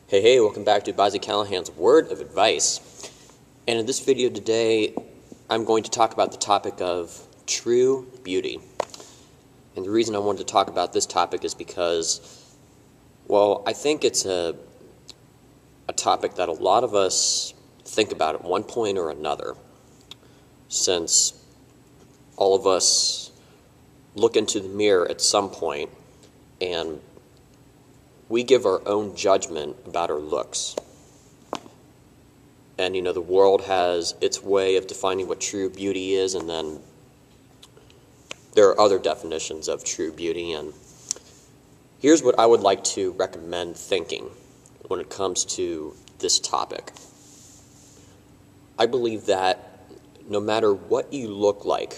Hey, welcome back to Bobb-z Callahan's Word of Advice. And in this video today, I'm going to talk about the topic of true beauty. And the reason I wanted to talk about this topic is because, well, I think it's a topic that a lot of us think about at one point or another, since all of us look into the mirror at some point and we give our own judgment about our looks. And, the world has its way of defining what true beauty is, and then there are other definitions of true beauty. And here's what I would like to recommend thinking when it comes to this topic. I believe that no matter what you look like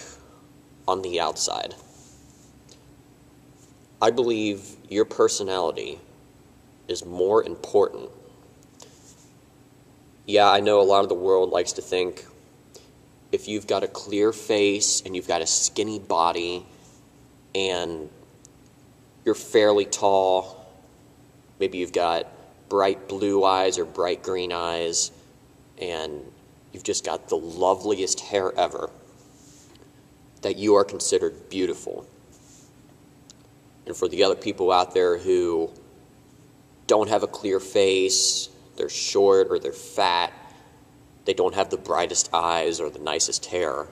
on the outside, I believe your personality is more important. Yeah, I know a lot of the world likes to think if you've got a clear face and you've got a skinny body and you're fairly tall, maybe you've got bright blue eyes or bright green eyes, and you've just got the loveliest hair ever, that you are considered beautiful. And for the other people out there who don't have a clear face, they're short or they're fat, they don't have the brightest eyes or the nicest hair,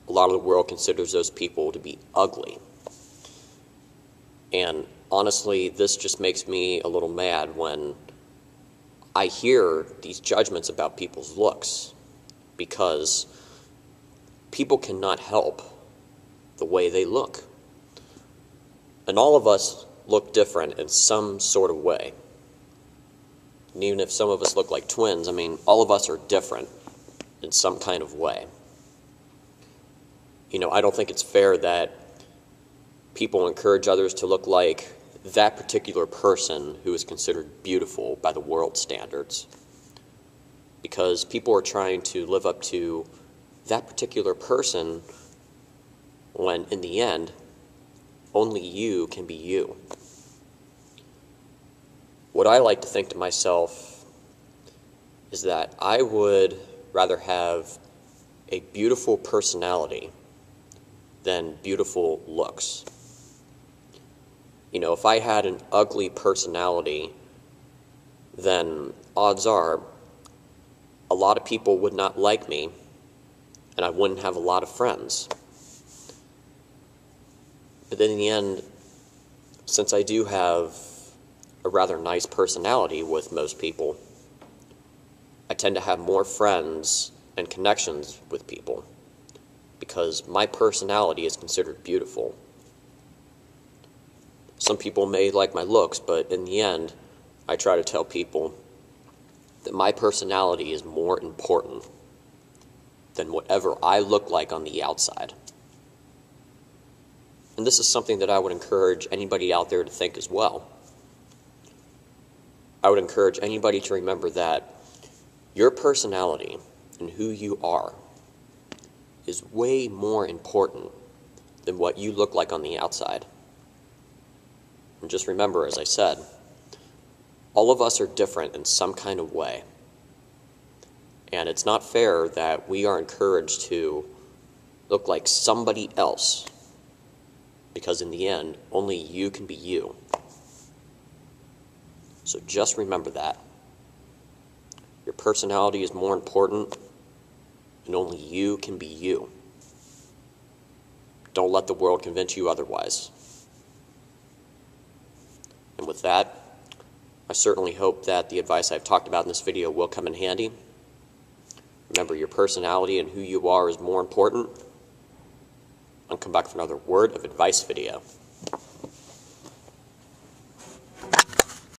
a lot of the world considers those people to be ugly. And honestly, this just makes me a little mad when I hear these judgments about people's looks, because people cannot help the way they look. And all of us look different in some sort of way. And even if some of us look like twins, all of us are different in some kind of way. I don't think it's fair that people encourage others to look like that particular person who is considered beautiful by the world standards, because people are trying to live up to that particular person when, in the end, only you can be you. What I like to think to myself is that I would rather have a beautiful personality than beautiful looks. If I had an ugly personality, then odds are a lot of people would not like me, and I wouldn't have a lot of friends. But then in the end, since I do have a rather nice personality with most people, I tend to have more friends and connections with people because my personality is considered beautiful. Some people may like my looks, but in the end, I try to tell people that my personality is more important than whatever I look like on the outside. And this is something that I would encourage anybody out there to think as well. I would encourage anybody to remember that your personality and who you are is way more important than what you look like on the outside. And just remember, as I said, all of us are different in some kind of way. And it's not fair that we are encouraged to look like somebody else, because in the end, only you can be you. So just remember that. Your personality is more important, and only you can be you. Don't let the world convince you otherwise. And with that, I certainly hope that the advice I've talked about in this video will come in handy. Remember, your personality and who you are is more important. I'll come back for another Word of Advice video.